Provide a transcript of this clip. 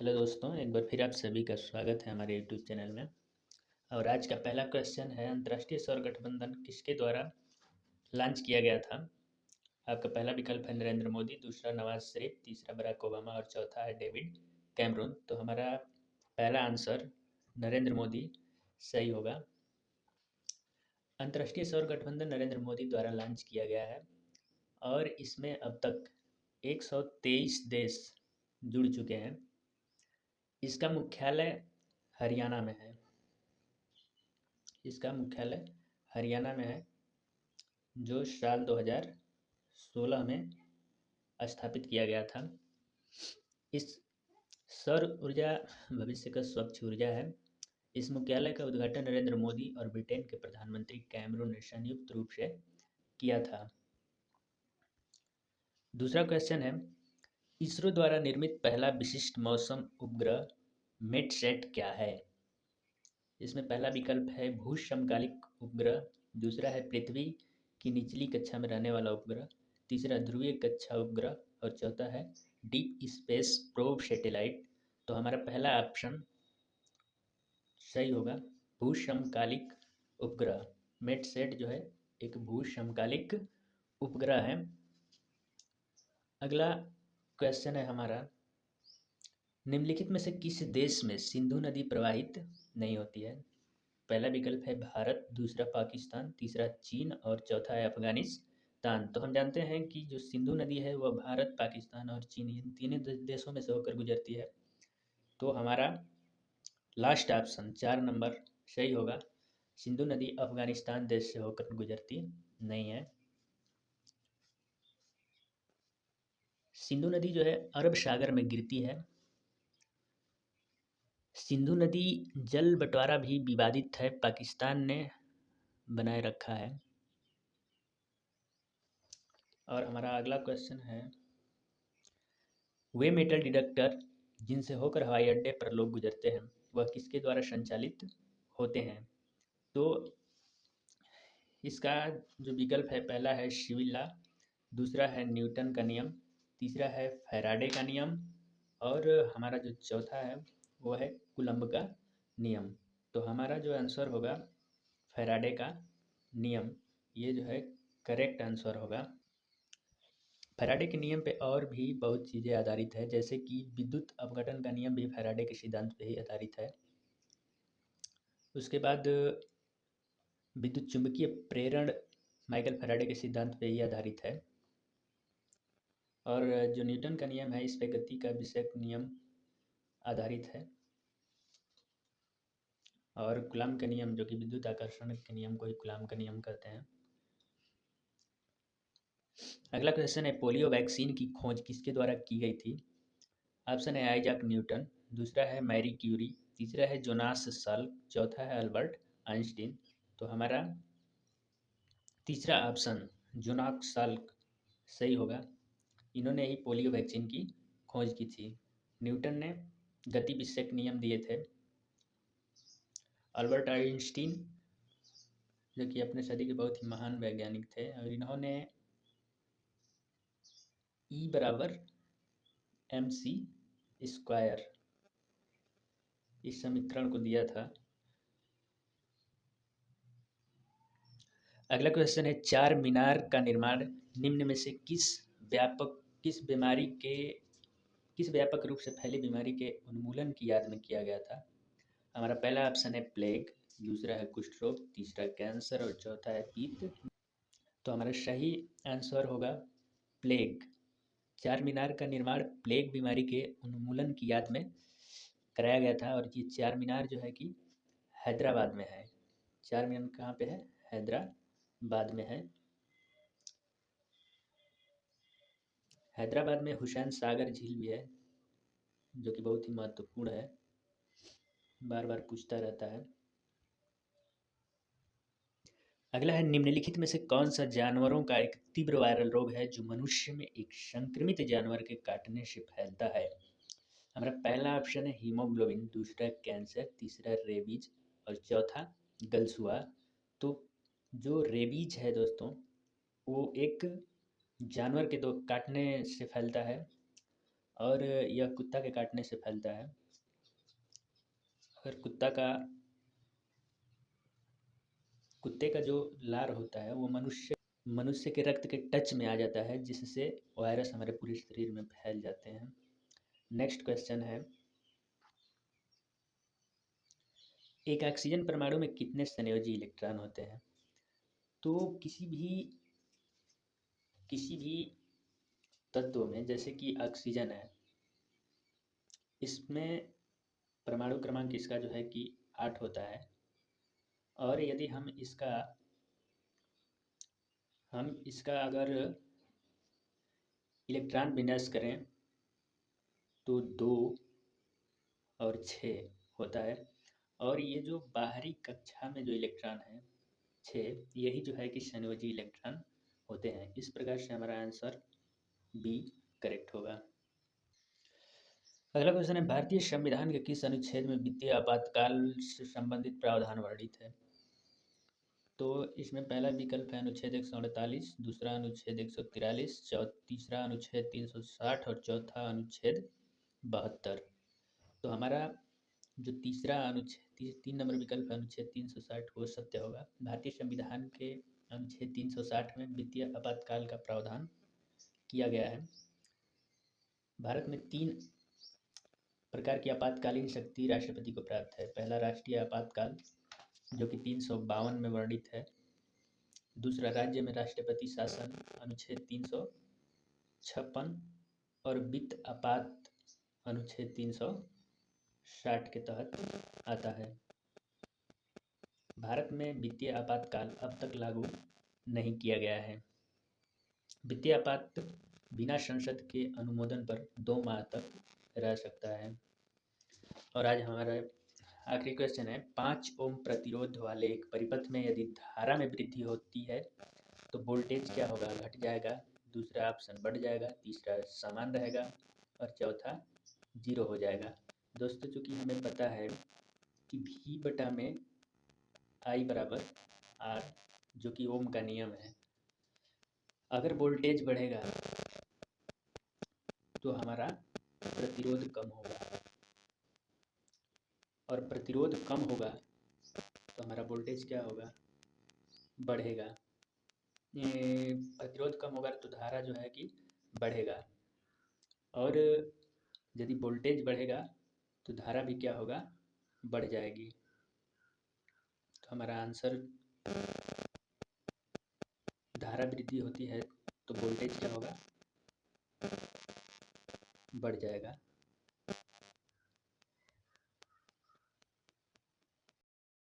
Hello दोस्तों, एक बार फिर आप सभी का स्वागत है हमारे यूट्यूब चैनल में। और आज का पहला क्वेश्चन है, अंतर्राष्ट्रीय सौर गठबंधन किसके द्वारा लॉन्च किया गया था? आपका पहला विकल्प है नरेंद्र मोदी, दूसरा नवाज शरीफ, तीसरा बराक ओबामा और चौथा है डेविड कैमरून। तो हमारा पहला आंसर नरेंद्र मोदी सही होगा। अंतर्राष्ट्रीय सौर गठबंधन नरेंद्र मोदी द्वारा लॉन्च किया गया है और इसमें अब तक 123 देश जुड़ चुके हैं। इसका मुख्यालय हरियाणा में है। इसका मुख्यालय हरियाणा में है, जो साल 2016 में स्थापित किया गया था। इस सौर ऊर्जा भविष्य का स्वच्छ ऊर्जा है। इस मुख्यालय का उद्घाटन नरेंद्र मोदी और ब्रिटेन के प्रधानमंत्री कैमरून ने संयुक्त रूप से किया था। दूसरा क्वेश्चन है, इसरो द्वारा निर्मित पहला विशिष्ट मौसम उपग्रह मेटसेट क्या है? इसमें पहला विकल्प है भू समकालिक उपग्रह, दूसरा है पृथ्वी की निचली कक्षा में रहने वाला उपग्रह, तीसरा ध्रुवीय कक्षा उपग्रह और चौथा है डीप स्पेस प्रोब सैटेलाइट। तो हमारा पहला ऑप्शन सही होगा, भू समकालिक उपग्रह। मेटसेट जो है एक भू समकालिक उपग्रह है। अगला क्वेश्चन है हमारा, निम्नलिखित में से किस देश में सिंधु नदी प्रवाहित नहीं होती है? पहला विकल्प है भारत, दूसरा पाकिस्तान, तीसरा चीन और चौथा है अफगानिस्तान। तो हम जानते हैं कि जो सिंधु नदी है वह भारत, पाकिस्तान और चीन, इन तीनों देशों में से होकर गुजरती है। तो हमारा लास्ट ऑप्शन 4 नंबर सही होगा। सिंधु नदी अफगानिस्तान देश से होकर गुजरती नहीं है। सिंधु नदी जो है अरब सागर में गिरती है। सिंधु नदी जल बंटवारा भी विवादित है, पाकिस्तान ने बनाए रखा है। और हमारा अगला क्वेश्चन है, वे मेटल डिटेक्टर जिनसे होकर हवाई अड्डे पर लोग गुजरते हैं वह किसके द्वारा संचालित होते हैं? तो इसका जो विकल्प है, पहला है सिविल लॉ, दूसरा है न्यूटन का नियम, तीसरा है फैराडे का नियम और हमारा जो चौथा है वो है कूलम्ब का नियम। तो हमारा जो आंसर होगा फैराडे का नियम, ये जो है करेक्ट आंसर होगा। फैराडे के नियम पे और भी बहुत चीज़ें आधारित है, जैसे कि विद्युत अपघटन का नियम भी फैराडे के सिद्धांत पे ही आधारित है। उसके बाद विद्युत चुंबकीय प्रेरण माइकल फैराडे के सिद्धांत पे ही आधारित है। और जो न्यूटन का नियम है इस पे गति का विषयक नियम आधारित है। और कूलम्ब का नियम जो कि विद्युत आकर्षण के नियम को ही कूलम्ब का नियम कहते हैं। अगला क्वेश्चन है, पोलियो वैक्सीन की खोज किसके द्वारा की गई थी? ऑप्शन है आइजैक न्यूटन, दूसरा है मैरी क्यूरी, तीसरा है जोनास साल्क, चौथा है अल्बर्ट आइंस्टीन। तो हमारा तीसरा ऑप्शन जोनास साल्क सही होगा। इन्होंने ही पोलियो वैक्सीन की खोज की थी। न्यूटन ने गति विषयक नियम दिए थे। अल्बर्ट आइंस्टीन जो कि अपने सदी के बहुत ही महान वैज्ञानिक थे और इन्होंने E बराबर mc स्क्वायर इस समीकरण को दिया था। अगला क्वेश्चन है, चार मीनार का निर्माण निम्न में से किस व्यापक रूप से फैली बीमारी के उन्मूलन की याद में किया गया था? हमारा पहला ऑप्शन है प्लेग, दूसरा है कुष्ठ रोग, तीसरा कैंसर और चौथा है पित्त। तो हमारा सही आंसर होगा प्लेग। चार मीनार का निर्माण प्लेग बीमारी के उन्मूलन की याद में कराया गया था और ये चार मीनार जो है कि हैदराबाद में है। चार मीनार कहाँ पे है? हैदराबाद में है। हैदराबाद में हुसैन सागर झील भी है जो कि बहुत ही महत्वपूर्ण है, बार बार पूछता रहता है। अगला है, निम्नलिखित में से कौन सा जानवरों का एक तीव्र वायरल रोग है जो मनुष्य में एक संक्रमित जानवर के काटने से फैलता है? हमारा पहला ऑप्शन है हीमोग्लोबिन, दूसरा कैंसर, तीसरा रेबीज और चौथा गलसुआ। तो जो रेबीज है दोस्तों, वो एक जानवर के दो काटने से फैलता है और यह कुत्ता के काटने से फैलता है। अगर कुत्ते का जो लार होता है वो मनुष्य के रक्त के टच में आ जाता है, जिससे वायरस हमारे पूरे शरीर में फैल जाते हैं। नेक्स्ट क्वेश्चन है, एक ऑक्सीजन परमाणु में कितने संयोजी इलेक्ट्रॉन होते हैं? तो किसी भी तत्व में, जैसे कि ऑक्सीजन है, इसमें परमाणु क्रमांक इसका जो है कि 8 होता है। और यदि हम इसका अगर इलेक्ट्रॉन विन्यास करें तो 2 और 6 होता है। और ये जो बाहरी कक्षा में जो इलेक्ट्रॉन है 6, यही जो है कि संयोजी इलेक्ट्रॉन होते हैं। इस प्रकार से हमारा आंसर बी करेक्ट होगा। अगला क्वेश्चन है, भारतीय संविधान के किस अनुच्छेद में वित्तीय आपातकाल से संबंधित प्रावधान वर्णित है? तो इसमें पहला विकल्प है अनुच्छेद 148, दूसरा अनुच्छेद 143, तीसरा अनुच्छेद 360 और चौथा अनुच्छेद 72। तो हमारा जो तीसरा अनुच्छेद 3 नंबर विकल्प है अनुच्छेद 360 वो सत्य होगा। भारतीय संविधान के अनुच्छेद 360 में वित्तीय आपातकाल का प्रावधान किया गया है। भारत में 3 प्रकार की आपातकालीन शक्ति राष्ट्रपति को प्राप्त है। पहला राष्ट्रीय आपातकाल जो कि 352 में वर्णित है। दूसरा राज्य में राष्ट्रपति शासन अनुच्छेद 356 और वित्त आपात अनुच्छेद 360 के तहत आता है। भारत में वित्तीय आपातकाल अब तक लागू नहीं किया गया है। वित्तीय आपात बिना संसद के अनुमोदन पर 2 माह तक रह सकता है। और आज हमारा आखिरी क्वेश्चन है, 5 ओम प्रतिरोध वाले एक परिपथ में यदि धारा में वृद्धि होती है तो वोल्टेज क्या होगा? घट जाएगा, दूसरा ऑप्शन बढ़ जाएगा, तीसरा समान रहेगा और चौथा 0 हो जाएगा। दोस्तों, चूँकि हमें पता है कि V बटा में I बराबर R, जो कि ओम का नियम है, अगर वोल्टेज बढ़ेगा तो हमारा प्रतिरोध कम होगा और प्रतिरोध कम होगा तो हमारा वोल्टेज क्या होगा? बढ़ेगा। प्रतिरोध कम होगा तो धारा जो है कि बढ़ेगा, और यदि वोल्टेज बढ़ेगा तो धारा भी क्या होगा? बढ़ जाएगी। तो हमारा आंसर, धारा वृद्धि होती है तो वोल्टेज क्या होगा? बढ़ जाएगा।